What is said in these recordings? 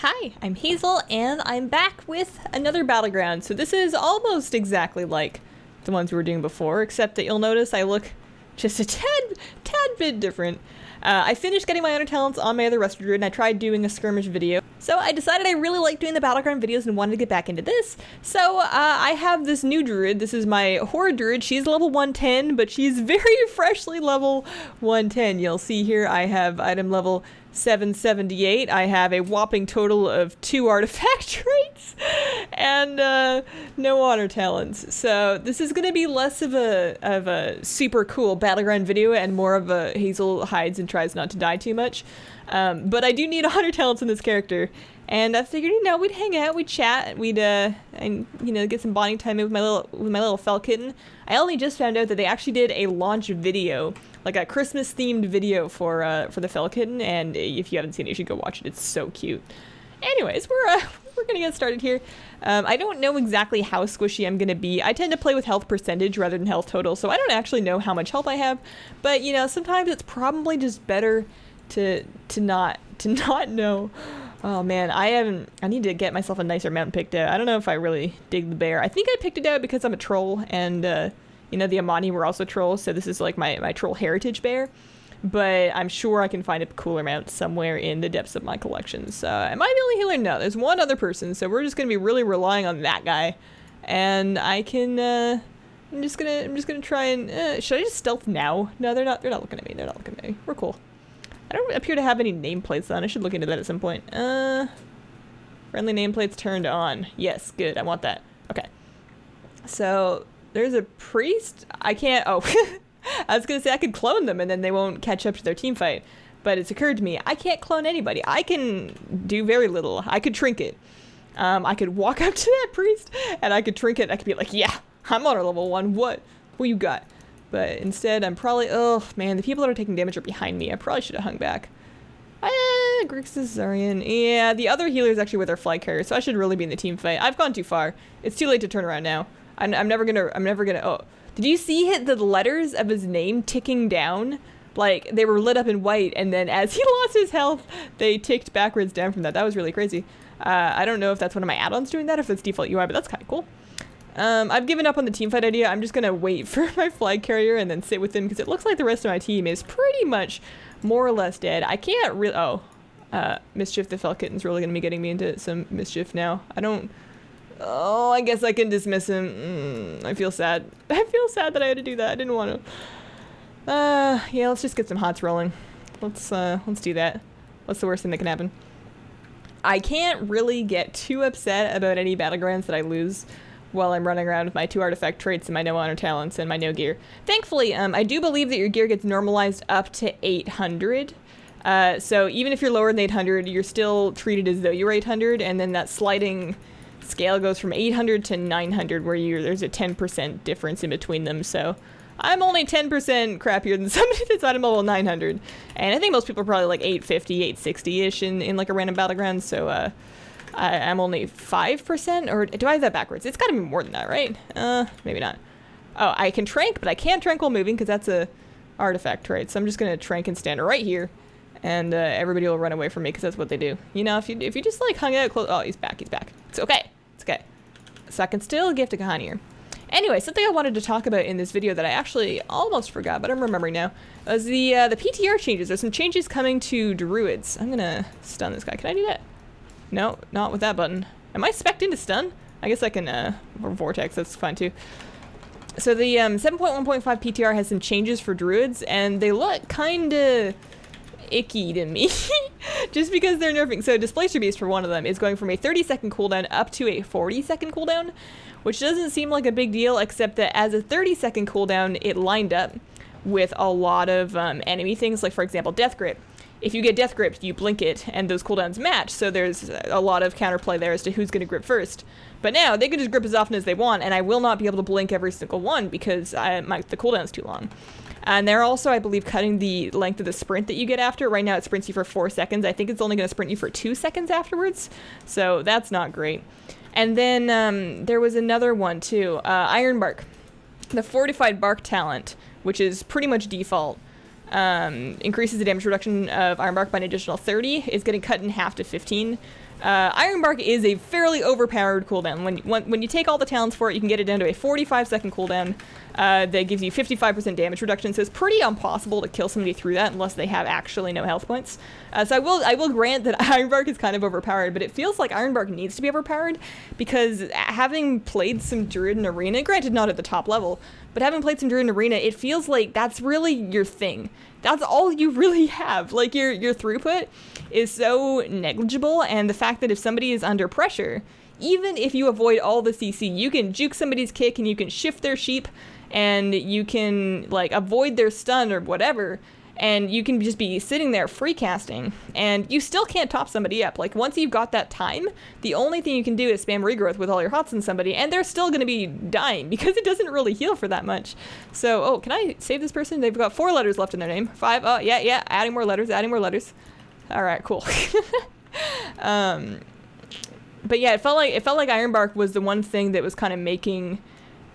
Hi, I'm Hazel, and I'm back with another Battleground. So this is almost exactly like the ones we were doing before, except that you'll notice I look just a tad bit different. I finished getting my other talents on my other Resto Druid, and I tried doing a skirmish video. So I decided I really like doing the Battleground videos and wanted to get back into this. So I have this new Druid. This is my Horde Druid. She's level 110, but she's very freshly level 110. You'll see here I have item level 778. I have a whopping total of 2 artifact traits and no honor talents. So this is going to be less of a super cool Battleground video and more of a Hazel hides and tries not to die too much. But I do need honor talents in this character, and I figured, we'd hang out, we'd chat, we'd get some bonding time with my little fel kitten. I only just found out that they actually did a launch video, like a Christmas themed video for the fel kitten, and if you haven't seen it, you should go watch it. It's so cute. Anyways, we're gonna get started here. I don't know exactly how squishy I'm gonna be. I tend to play with health percentage rather than health total, so I don't actually know how much health I have. But sometimes it's probably just better to not know. Oh man, I need to get myself a nicer mount picked out. I don't know if I really dig the bear. I think I picked it out because I'm a troll, and the Amani were also trolls, so this is like my troll heritage bear. But I'm sure I can find a cooler mount somewhere in the depths of my collection. So am I the only healer? No, there's one other person, so we're just gonna be really relying on that guy. And I can I'm just gonna try and should I just stealth now? No, they're not looking at me. They're not looking at me. We're cool. I don't appear to have any nameplates on. I should look into that at some point. Friendly nameplates turned on. Yes, good. I want that. Okay. So there's a priest. I can't. Oh, I was gonna say I could clone them and then they won't catch up to their team fight. But it's occurred to me I can't clone anybody. I can do very little. I could trinket. I could walk up to that priest and I could trinket. I could be like, yeah, I'm on level 1. What you got? But instead, I'm probably, oh man, the people that are taking damage are behind me. I probably should have hung back. Grixis, Zarian. Yeah, the other healer is actually with our flag carrier, so I should really be in the team fight. I've gone too far. It's too late to turn around now. I'm never gonna, oh. Did you see the letters of his name ticking down? Like, they were lit up in white, and then as he lost his health, they ticked backwards down from that. That was really crazy. I don't know if that's one of my add-ons doing that, if that's default UI, but that's kind of cool. I've given up on the teamfight idea. I'm just gonna wait for my flag carrier and then sit with him because it looks like the rest of my team is pretty much more or less dead. I can't really. Mischief the fel kitten's really gonna be getting me into some mischief now. I guess I can dismiss him. I feel sad. I feel sad that I had to do that. I didn't want to. Yeah, let's just get some hots rolling. Let's do that. What's the worst thing that can happen? I can't really get too upset about any battlegrounds that I lose while I'm running around with my 2 artifact traits and my no honor talents and my no gear. Thankfully, I do believe that your gear gets normalized up to 800. So even if you're lower than 800, you're still treated as though you're 800, and then that sliding scale goes from 800 to 900, where there's a 10% difference in between them. So I'm only 10% crappier than somebody that's item level 900. And I think most people are probably like 850, 860-ish in like a random battleground, so I'm only 5%, or do I have that backwards? It's gotta be more than that, right? Maybe not. Oh, I can trank, but I can't trank while moving because that's a artifact trait. So I'm just gonna trank and stand right here, and everybody will run away from me because that's what they do. If you just like hung out close. Oh, he's back. It's okay. So I can still gift a Kahan here. Anyway, something I wanted to talk about in this video that I actually almost forgot, but I'm remembering now, was the PTR changes. There's some changes coming to Druids. I'm gonna stun this guy. Can I do that? No, not with that button. Am I spec'd into stun? I guess I can, or vortex, that's fine too. So the 7.1.5 PTR has some changes for Druids, and they look kinda icky to me. Just because they're nerfing. So Displacer Beast, for one of them, is going from a 30-second cooldown up to a 40-second cooldown, which doesn't seem like a big deal, except that as a 30-second cooldown, it lined up with a lot of enemy things, like for example, Death Grip. If you get Death Gripped, you blink it, and those cooldowns match, so there's a lot of counterplay there as to who's going to grip first. But now, they can just grip as often as they want, and I will not be able to blink every single one because the cooldown's too long. And they're also, I believe, cutting the length of the sprint that you get after. Right now, it sprints you for 4 seconds. I think it's only going to sprint you for 2 seconds afterwards, so that's not great. And then there was another one, too. Iron Bark. The Fortified Bark talent, which is pretty much default. increases the damage reduction of Iron Bark by an additional 30, is getting cut in half to 15. Ironbark is a fairly overpowered cooldown. When you take all the talents for it, you can get it down to a 45-second cooldown that gives you 55% damage reduction. So it's pretty impossible to kill somebody through that unless they have actually no health points. So I will grant that Ironbark is kind of overpowered, but it feels like Ironbark needs to be overpowered because having played some Druid in Arena, granted not at the top level, but having played some Druid in Arena, it feels like that's really your thing. That's all you really have. Like your throughput is so negligible, and the fact that if somebody is under pressure, even if you avoid all the CC, you can juke somebody's kick and you can shift their sheep and you can like avoid their stun or whatever, and you can just be sitting there free casting and you still can't top somebody up. Like once you've got that time, the only thing you can do is spam regrowth with all your hots on somebody and they're still going to be dying because it doesn't really heal for that much. So, oh, can I save this person? They've got 4 letters left in their name. 5, oh yeah, adding more letters. All right, cool. But yeah, it felt like Ironbark was the one thing that was kind of making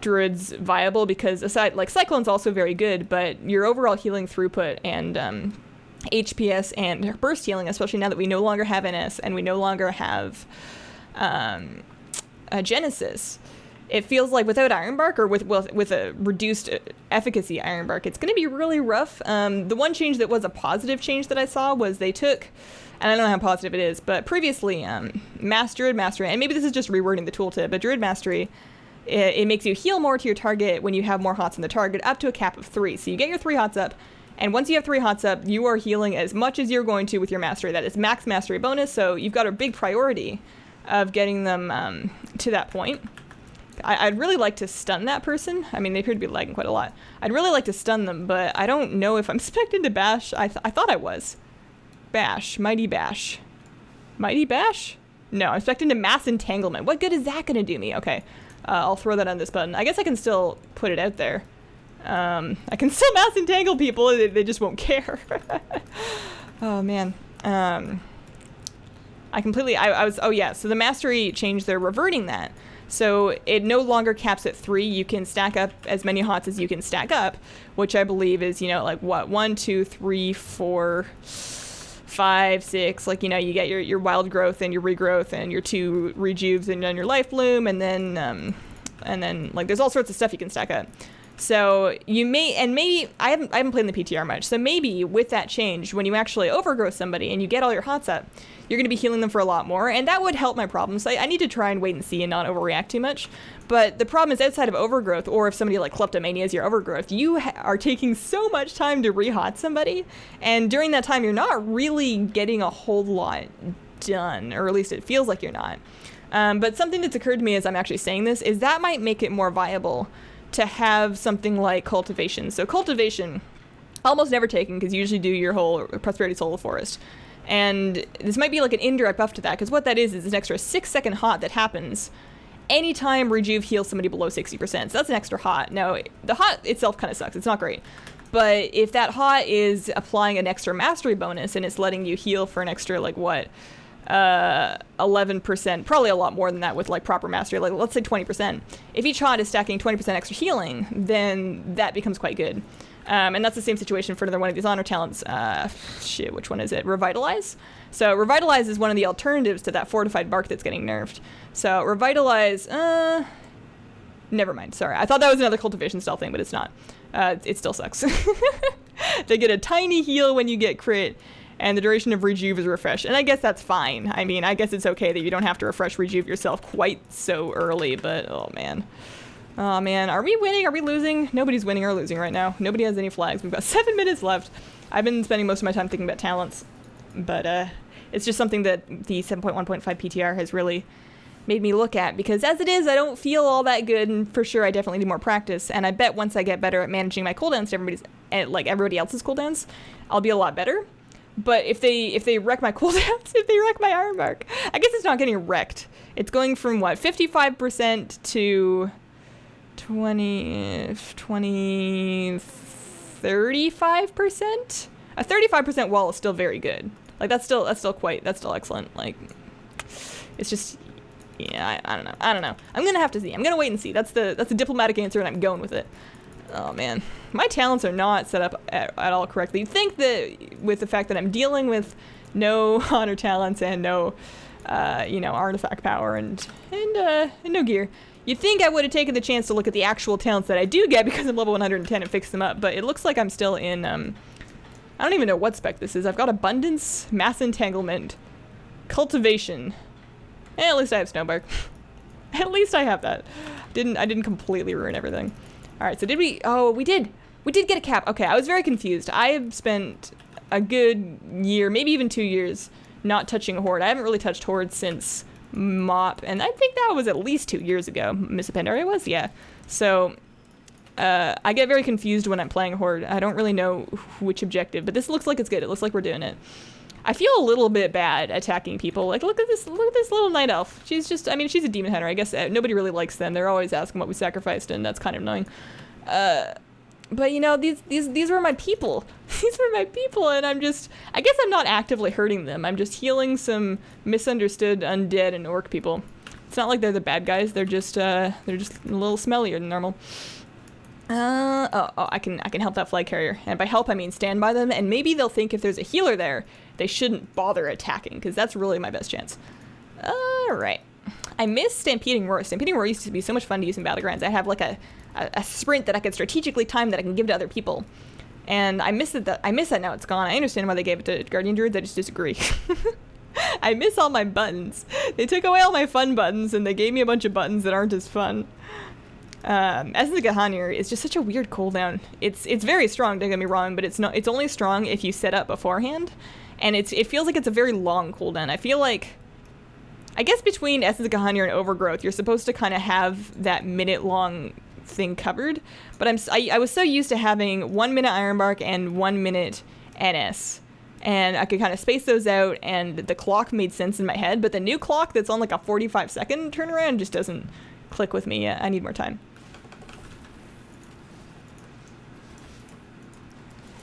Druids viable, because aside, like Cyclone's also very good, but your overall healing throughput and HPS and burst healing, especially now that we no longer have NS and we no longer have a Genesis, it feels like without Ironbark or with a reduced efficacy Ironbark, it's going to be really rough. The one change that was a positive change that I saw was they took, and I don't know how positive it is, but previously Druid Mastery, and maybe this is just rewording the tooltip, but Druid Mastery, it makes you heal more to your target when you have more hots in the target, up to a cap of 3. So you get your 3 hots up, and once you have 3 hots up, you are healing as much as you're going to with your mastery. That is max mastery bonus, so you've got a big priority of getting them to that point. I'd really like to stun that person. I mean, they appear to be lagging quite a lot. I'd really like to stun them, but I don't know if I'm spec'd into Bash. I thought I was. Bash. Mighty Bash. Mighty Bash? No, I'm spec'd into Mass Entanglement. What good is that going to do me? Okay. I'll throw that on this button. I guess I can still put it out there. I can still mass entangle people. They just won't care. Oh, man. I was, oh yeah, so the mastery change, they're reverting that. So it no longer caps at 3. You can stack up as many hots as you can stack up, which I believe is, like what, 1, 2, 3, 4, 5, 6, like, you get your wild growth and your regrowth and your 2 rejuves and then your life bloom, and then like there's all sorts of stuff you can stack up. So you may, and maybe I haven't played in the PTR much, so maybe with that change, when you actually overgrow somebody and you get all your hots up, you're going to be healing them for a lot more, and that would help my problems. I need to try and wait and see and not overreact too much. But the problem is, outside of overgrowth, or if somebody like kleptomania is your overgrowth, you are taking so much time to re-hot somebody, and during that time you're not really getting a whole lot done, or at least it feels like you're not. But something that's occurred to me as I'm actually saying this is that might make it more viable to have something like cultivation. So cultivation, almost never taken, because you usually do your whole prosperity soul forest. And this might be like an indirect buff to that, because what that is an extra 6-second hot that happens anytime Rejuve heals somebody below 60%. So that's an extra hot. Now, the hot itself kind of sucks. It's not great. But if that hot is applying an extra mastery bonus and it's letting you heal for an extra, like, what, 11%, probably a lot more than that with like proper mastery, like let's say 20%. If each hot is stacking 20% extra healing, then that becomes quite good. And that's the same situation for another one of these honor talents. Which one is it? Revitalize? So Revitalize is one of the alternatives to that fortified bark that's getting nerfed. So Revitalize, never mind, sorry. I thought that was another cultivation style thing, but it's not. It still sucks. They get a tiny heal when you get crit, and the duration of Rejuve is refreshed. And I guess that's fine. I mean, I guess it's okay that you don't have to refresh Rejuve yourself quite so early, but oh man. Oh man, are we winning? Are we losing? Nobody's winning or losing right now. Nobody has any flags. We've got 7 minutes left. I've been spending most of my time thinking about talents, but it's just something that the 7.1.5 PTR has really made me look at, because as it is, I don't feel all that good, and for sure I definitely need more practice, and I bet once I get better at managing my cooldowns to everybody else's cooldowns, I'll be a lot better. But if they wreck my cooldowns, if they wreck my Ironbark, I guess it's not getting wrecked. It's going from what, 55% to 35%? A 35% wall is still very good. Like that's still excellent. Like it's just, yeah, I don't know. I'm gonna have to see. I'm gonna wait and see. That's the diplomatic answer, and I'm going with it. Oh man, my talents are not set up at all correctly. You'd think that with the fact that I'm dealing with no honor talents and no you know, artifact power and no gear. You'd think I would have taken the chance to look at the actual talents that I do get because I'm level 110 and fix them up, but it looks like I'm still in, I don't even know what spec this is. I've got Abundance, Mass Entanglement, Cultivation, and at least I have Snowbark. At least I have that. I didn't completely ruin everything. Alright, so did we, oh, we did get a cap. Okay, I was very confused. I have spent a good year, maybe even 2 years, not touching Horde. I haven't really touched Horde since Mop, and I think that was at least 2 years ago. Miss Pandaria was, yeah. So I get very confused when I'm playing Horde. I don't really know which objective, but this looks like it's good. It looks like we're doing it. I feel a little bit bad attacking people. Like, look at this little night elf. She's just, I mean, she's a demon hunter. I guess nobody really likes them. They're always asking what we sacrificed, and that's kind of annoying. But you know, these were my people. These were my people, and I guess I'm not actively hurting them. I'm just healing some misunderstood undead and orc people. It's not like they're the bad guys. They're just a little smellier than normal. I can help that flag carrier, and by help I mean stand by them, and maybe they'll think if there's a healer there, they shouldn't bother attacking, because that's really my best chance. Alright. I miss Stampeding Roar. Stampeding Roar used to be so much fun to use in Battlegrounds. I have like a sprint that I could strategically time that I can give to other people. And I miss that now it's gone. I understand why they gave it to Guardian Druids, I just disagree. I miss all my buttons. They took away all my fun buttons, and they gave me a bunch of buttons that aren't as fun. Essence of Gahanir is just such a weird cooldown. It's very strong, don't get me wrong, but it's only strong if you set up beforehand. And it feels like it's a very long cooldown. I feel like, I guess between Essence of Gahanir and Overgrowth, you're supposed to kind of have that minute-long thing covered. But I was so used to having 1 minute Ironbark and 1 minute NS. And I could kind of space those out, and the clock made sense in my head. But the new clock that's on like a 45-second turnaround just doesn't click with me yet. I need more time.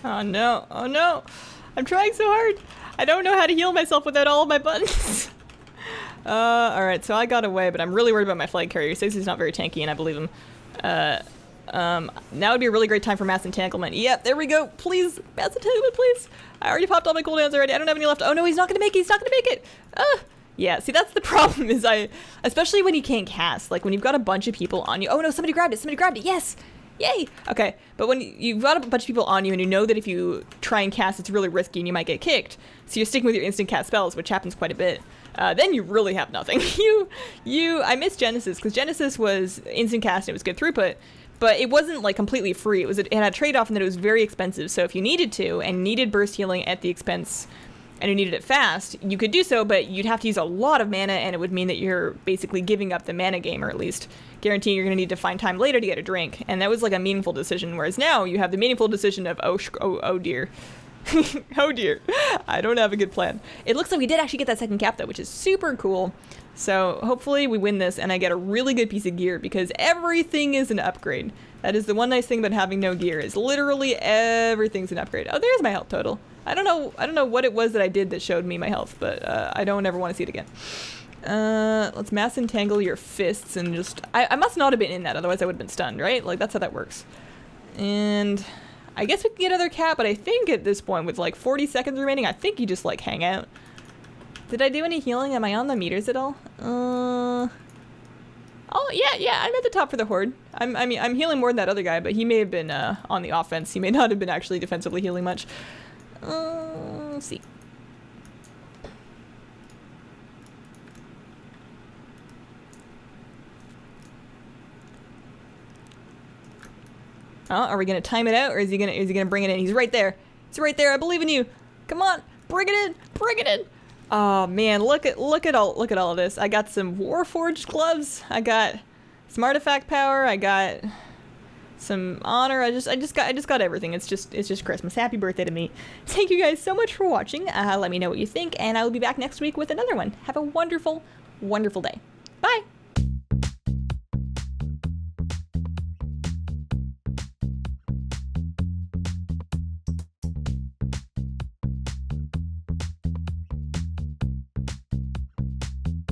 Oh no, oh no. I'm trying so hard. I don't know how to heal myself without all of my buttons. Alright, so I got away, but I'm really worried about my flag carrier. He says he's not very tanky, and I believe him. Now would be a really great time for Mass Entanglement. Yep, there we go. Please, Mass Entanglement, please. I already popped all my cooldowns already. I don't have any left. Oh no, he's not gonna make it. He's not gonna make it. Yeah, see, that's the problem, is especially when you can't cast. Like, when you've got a bunch of people on you. Oh no, somebody grabbed it. Yes. Yay! Okay, but when you've got a bunch of people on you and you know that if you try and cast, it's really risky and you might get kicked, so you're sticking with your instant cast spells, which happens quite a bit, then you really have nothing. I miss Genesis, because Genesis was instant cast and it was good throughput, but it wasn't like completely free. It had a trade-off in that it was very expensive, so if you needed to and needed burst healing at the expense and you needed it fast, you could do so, but you'd have to use a lot of mana, and it would mean that you're basically giving up the mana game, or at least guaranteeing you're going to need to find time later to get a drink. And that was like a meaningful decision, whereas now you have the meaningful decision of, oh dear. Oh dear. I don't have a good plan. It looks like we did actually get that second cap, though, which is super cool. So hopefully we win this, and I get a really good piece of gear, because everything is an upgrade. That is the one nice thing about having no gear, is literally everything's an upgrade. Oh, there's my health total. I don't know what it was that I did that showed me my health, but I don't ever want to see it again. Let's mass entangle your fists and just... I must not have been in that, otherwise I would have been stunned, right? Like, that's how that works. And I guess we can get another cap, but I think at this point, with like 40 seconds remaining, I think you just like hang out. Did I do any healing? Am I on the meters at all? Oh, yeah, I'm at the top for the Horde. I'm healing more than that other guy, but he may have been on the offense. He may not have been actually defensively healing much. Let's see. Are we gonna time it out, or is he gonna bring it in? He's right there. He's right there. I believe in you. Come on, bring it in. Bring it in. Oh man, look at all of this. I got some Warforged gloves. I got some artifact power. I got some honor. I just got everything. It's just Christmas. Happy birthday to me. Thank you guys so much for watching. Let me know what you think, and I will be back next week with another one. Have a wonderful, wonderful day. Bye.